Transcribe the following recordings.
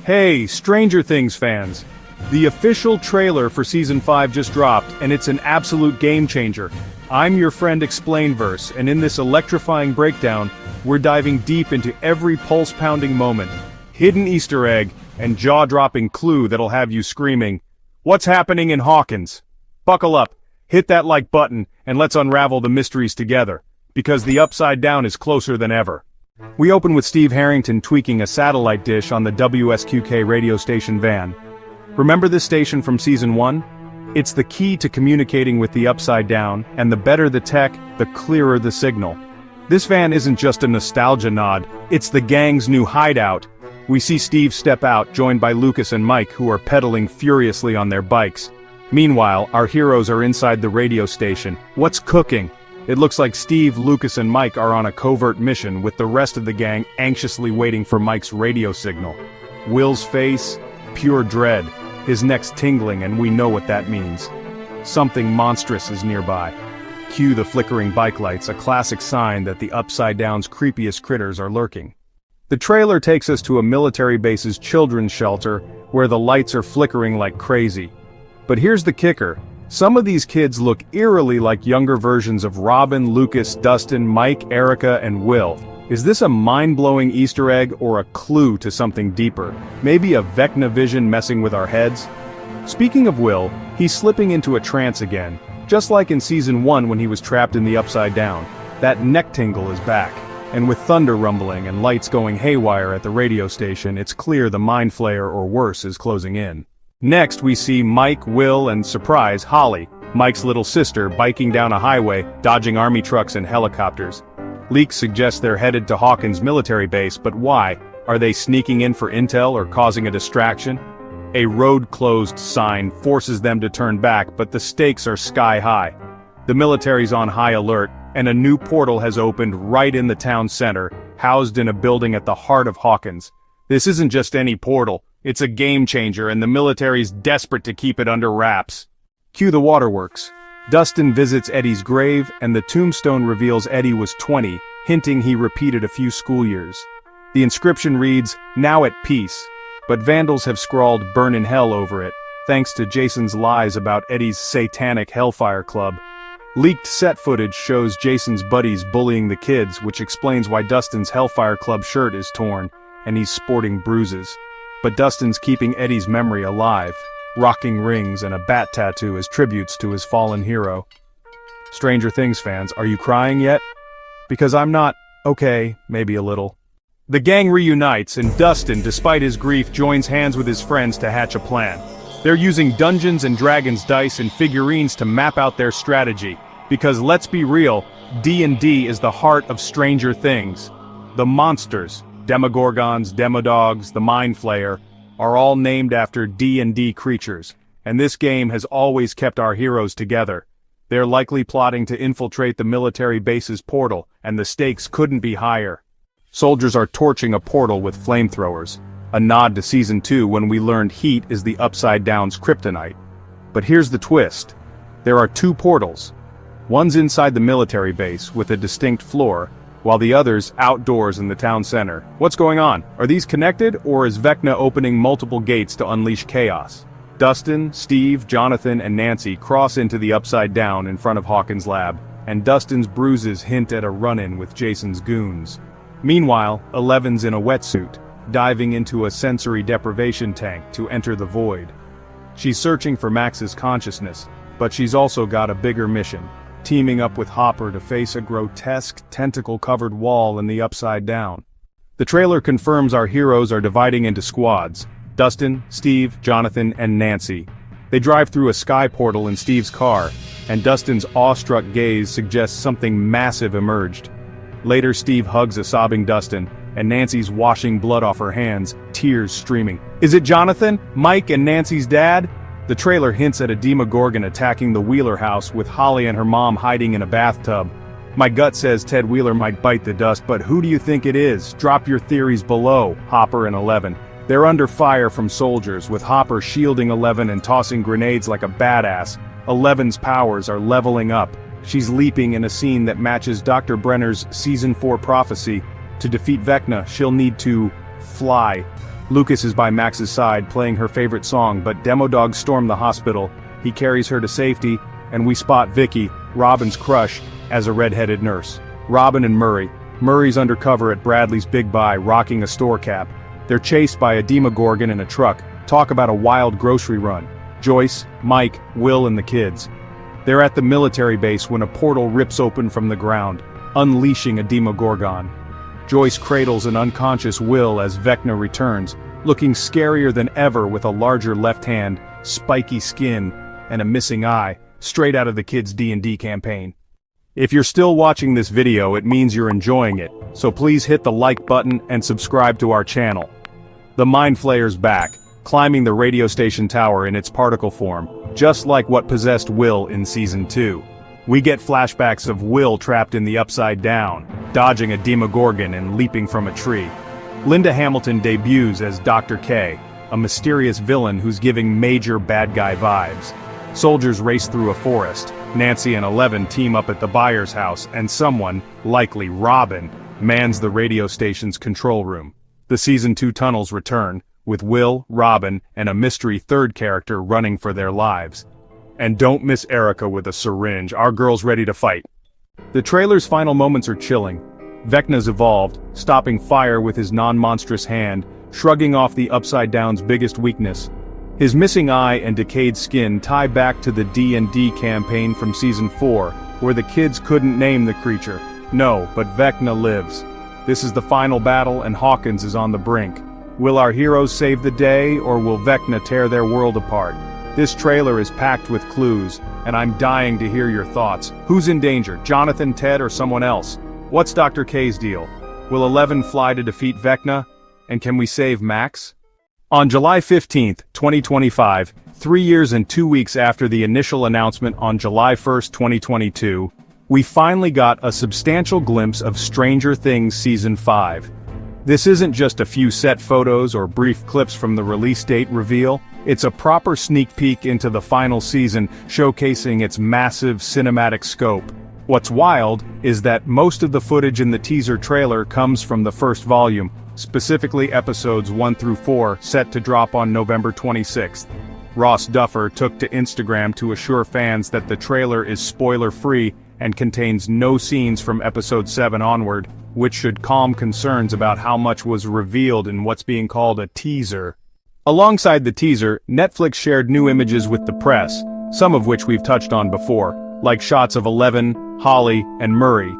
Hey, Stranger Things fans! The official trailer for Season 5 just dropped, and it's an absolute game-changer. I'm your friend Explainverse, and in this electrifying breakdown, we're diving deep into every pulse-pounding moment, hidden Easter egg, and jaw-dropping clue that'll have you screaming, "What's happening in Hawkins?" Buckle up, hit that like button, and let's unravel the mysteries together, because the Upside Down is closer than ever. We open with Steve Harrington tweaking a satellite dish on the WSQK radio station van. Remember this station from Season 1? It's the key to communicating with the Upside Down, and the better the tech, the clearer the signal. This van isn't just a nostalgia nod, it's the gang's new hideout. We see Steve step out, joined by Lucas and Mike, who are pedaling furiously on their bikes. Meanwhile, our heroes are inside the radio station. What's cooking? It looks like Steve, Lucas, and Mike are on a covert mission, with the rest of the gang anxiously waiting for Mike's radio signal. Will's face, pure dread, his neck's tingling, and we know what that means. Something monstrous is nearby. Cue the flickering bike lights, a classic sign that the Upside Down's creepiest critters are lurking. The trailer takes us to a military base's children's shelter, where the lights are flickering like crazy. But here's the kicker. Some of these kids look eerily like younger versions of Robin, Lucas, Dustin, Mike, Erica, and Will. Is this a mind-blowing Easter egg or a clue to something deeper? Maybe a Vecna vision messing with our heads? Speaking of Will, he's slipping into a trance again, just like in Season 1 when he was trapped in the Upside Down. That neck tingle is back, and with thunder rumbling and lights going haywire at the radio station, it's clear the Mind Flayer or worse is closing in. Next we see Mike, Will, and surprise, Holly, Mike's little sister, biking down a highway, dodging army trucks and helicopters. Leaks suggest they're headed to Hawkins military base, but why? Are they sneaking in for intel or causing a distraction? A road closed sign forces them to turn back, but the stakes are sky high. The military's on high alert, and a new portal has opened right in the town center, housed in a building at the heart of Hawkins. This isn't just any portal. It's a game changer, and the military's desperate to keep it under wraps. Cue the waterworks. Dustin visits Eddie's grave, and the tombstone reveals Eddie was 20, hinting he repeated a few school years. The inscription reads, "Now at peace," but vandals have scrawled "Burn in Hell" over it, thanks to Jason's lies about Eddie's satanic Hellfire Club. Leaked set footage shows Jason's buddies bullying the kids, which explains why Dustin's Hellfire Club shirt is torn, and he's sporting bruises. But Dustin's keeping Eddie's memory alive, rocking rings and a bat tattoo as tributes to his fallen hero. Stranger Things fans, are you crying yet? Because I'm not. Okay, maybe a little. The gang reunites, and Dustin, despite his grief, joins hands with his friends to hatch a plan. They're using Dungeons & Dragons dice and figurines to map out their strategy, because let's be real, D&D is the heart of Stranger Things. The monsters, Demogorgons, Demodogs, the Mind Flayer, are all named after D&D creatures, and this game has always kept our heroes together. They're likely plotting to infiltrate the military base's portal, and the stakes couldn't be higher. Soldiers are torching a portal with flamethrowers, a nod to Season 2 when we learned heat is the Upside Down's kryptonite. But here's the twist. There are two portals. One's inside the military base, with a distinct floor, while the other's outdoors in the town center. What's going on? Are these connected, or is Vecna opening multiple gates to unleash chaos? Dustin, Steve, Jonathan, and Nancy cross into the Upside Down in front of Hawkins' lab, and Dustin's bruises hint at a run-in with Jason's goons. Meanwhile, Eleven's in a wetsuit, diving into a sensory deprivation tank to enter the void. She's searching for Max's consciousness, but she's also got a bigger mission. Teaming up with Hopper to face a grotesque, tentacle-covered wall in the Upside Down. The trailer confirms our heroes are dividing into squads: Dustin, Steve, Jonathan, and Nancy. They drive through a sky portal in Steve's car, and Dustin's awestruck gaze suggests something massive emerged. Later, Steve hugs a sobbing Dustin, and Nancy's washing blood off her hands, tears streaming. Is it Jonathan, Mike, and Nancy's dad? The trailer hints at a Demogorgon attacking the Wheeler house, with Holly and her mom hiding in a bathtub. My gut says Ted Wheeler might bite the dust, but who do you think it is? Drop your theories below, Hopper and Eleven. They're under fire from soldiers, with Hopper shielding Eleven and tossing grenades like a badass. Eleven's powers are leveling up. She's leaping in a scene that matches Dr. Brenner's Season 4 prophecy. To defeat Vecna, she'll need to fly. Lucas is by Max's side playing her favorite song, but Demodogs storm the hospital. He carries her to safety, and we spot Vicky, Robin's crush, as a red-headed nurse. Robin and Murray. Murray's undercover at Bradley's Big Buy, rocking a store cap. They're chased by a Demogorgon in a truck. Talk about a wild grocery run. Joyce, Mike, Will and the kids. They're at the military base when a portal rips open from the ground, unleashing a Demogorgon. Joyce cradles an unconscious Will as Vecna returns, looking scarier than ever with a larger left hand, spiky skin, and a missing eye, straight out of the kids' D&D campaign. If you're still watching this video, it means you're enjoying it, so please hit the like button and subscribe to our channel. The Mind Flayer's back, climbing the radio station tower in its particle form, just like what possessed Will in Season 2. We get flashbacks of Will trapped in the Upside Down, dodging a Demogorgon and leaping from a tree. Linda Hamilton debuts as Dr. K, a mysterious villain who's giving major bad guy vibes. Soldiers race through a forest. Nancy and Eleven team up at the Byers house, and someone, likely Robin, mans the radio station's control room. The Season 2 tunnels return, with Will, Robin, and a mystery third character running for their lives. And don't miss Erica with a syringe. Our girl's ready to fight. The trailer's final moments are chilling. Vecna's evolved, stopping fire with his non-monstrous hand, shrugging off the Upside Down's biggest weakness. His missing eye and decayed skin tie back to the D&D campaign from Season 4, where the kids couldn't name the creature. No, but Vecna lives. This is the final battle and Hawkins is on the brink. Will our heroes save the day, or will Vecna tear their world apart? This trailer is packed with clues, and I'm dying to hear your thoughts. Who's in danger, Jonathan, Ted, or someone else? What's Dr. K's deal? Will Eleven fly to defeat Vecna? And can we save Max? On July 15, 2025, 3 years and 2 weeks after the initial announcement on July 1, 2022, we finally got a substantial glimpse of Stranger Things Season 5. This isn't just a few set photos or brief clips from the release date reveal, it's a proper sneak peek into the final season, showcasing its massive cinematic scope. What's wild is that most of the footage in the teaser trailer comes from the first volume, specifically episodes 1 through 4, set to drop on November 26th. Ross Duffer took to Instagram to assure fans that the trailer is spoiler-free and contains no scenes from episode 7 onward, which should calm concerns about how much was revealed in what's being called a teaser. Alongside the teaser, Netflix shared new images with the press, some of which we've touched on before, like shots of Eleven, Holly, and Murray.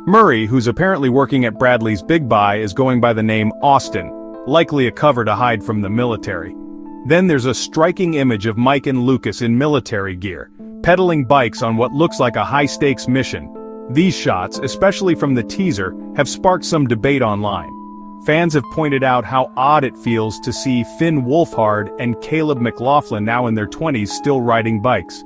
Murray, who's apparently working at Bradley's Big Buy, is going by the name Austin, likely a cover to hide from the military. Then there's a striking image of Mike and Lucas in military gear, pedaling bikes on what looks like a high-stakes mission. These shots, especially from the teaser, have sparked some debate online. Fans have pointed out how odd it feels to see Finn Wolfhard and Caleb McLaughlin, now in their 20s, still riding bikes.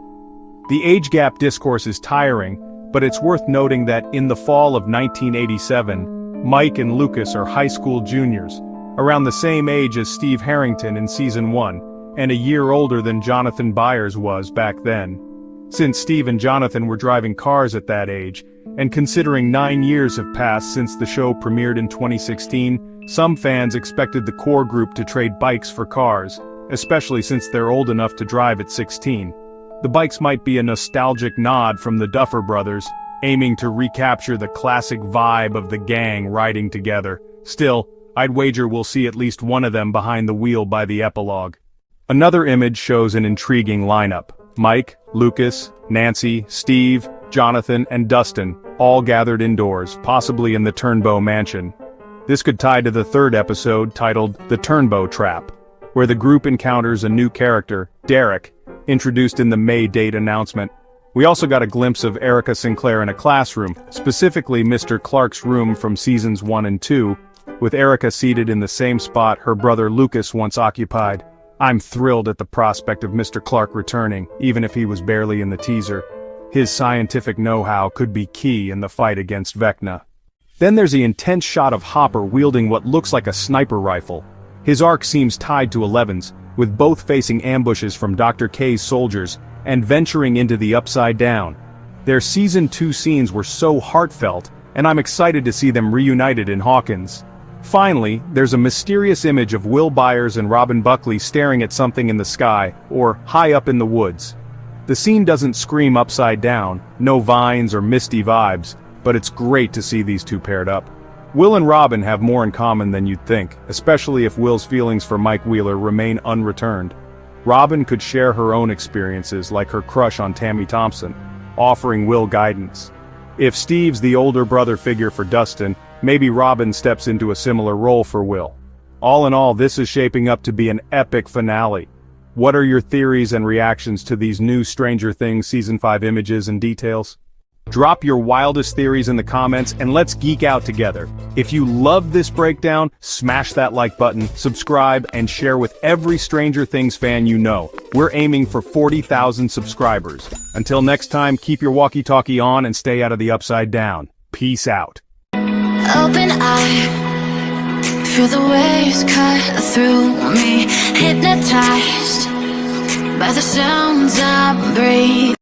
The age gap discourse is tiring, but it's worth noting that in the fall of 1987, Mike and Lucas are high school juniors, around the same age as Steve Harrington in Season 1, and a year older than Jonathan Byers was back then. Since Steve and Jonathan were driving cars at that age, and considering 9 years have passed since the show premiered in 2016, some fans expected the core group to trade bikes for cars, especially since they're old enough to drive at 16. The bikes might be a nostalgic nod from the Duffer Brothers, aiming to recapture the classic vibe of the gang riding together. Still, I'd wager we'll see at least one of them behind the wheel by the epilogue. Another image shows an intriguing lineup. Mike, Lucas, Nancy, Steve, Jonathan, and Dustin, all gathered indoors, possibly in the Turnbow mansion. This could tie to the third episode titled The Turnbow Trap, where the group encounters a new character, Derek, introduced in the May date announcement. We also got a glimpse of Erica Sinclair in a classroom, specifically Mr. Clark's room from Seasons 1 and 2, with Erica seated in the same spot her brother Lucas once occupied. I'm thrilled at the prospect of Mr. Clark returning, even if he was barely in the teaser. His scientific know-how could be key in the fight against Vecna. Then there's the intense shot of Hopper wielding what looks like a sniper rifle. His arc seems tied to Eleven's, with both facing ambushes from Dr. K's soldiers, and venturing into the Upside Down. Their Season 2 scenes were so heartfelt, and I'm excited to see them reunited in Hawkins. Finally, there's a mysterious image of Will Byers and Robin Buckley staring at something in the sky, or high up in the woods. The scene doesn't scream upside down, no vines or misty vibes, but it's great to see these two paired up. Will and Robin have more in common than you'd think, especially if Will's feelings for Mike Wheeler remain unreturned. Robin could share her own experiences like her crush on Tammy Thompson, offering Will guidance. If Steve's the older brother figure for Dustin, maybe Robin steps into a similar role for Will. All in all, this is shaping up to be an epic finale. What are your theories and reactions to these new Stranger Things Season 5 images and details? Drop your wildest theories in the comments and let's geek out together. If you loved this breakdown, smash that like button, subscribe, and share with every Stranger Things fan you know. We're aiming for 40,000 subscribers. Until next time, keep your walkie-talkie on and stay out of the upside down. Peace out. Open eye, feel the waves cut through me, hypnotized by the sounds I breathe.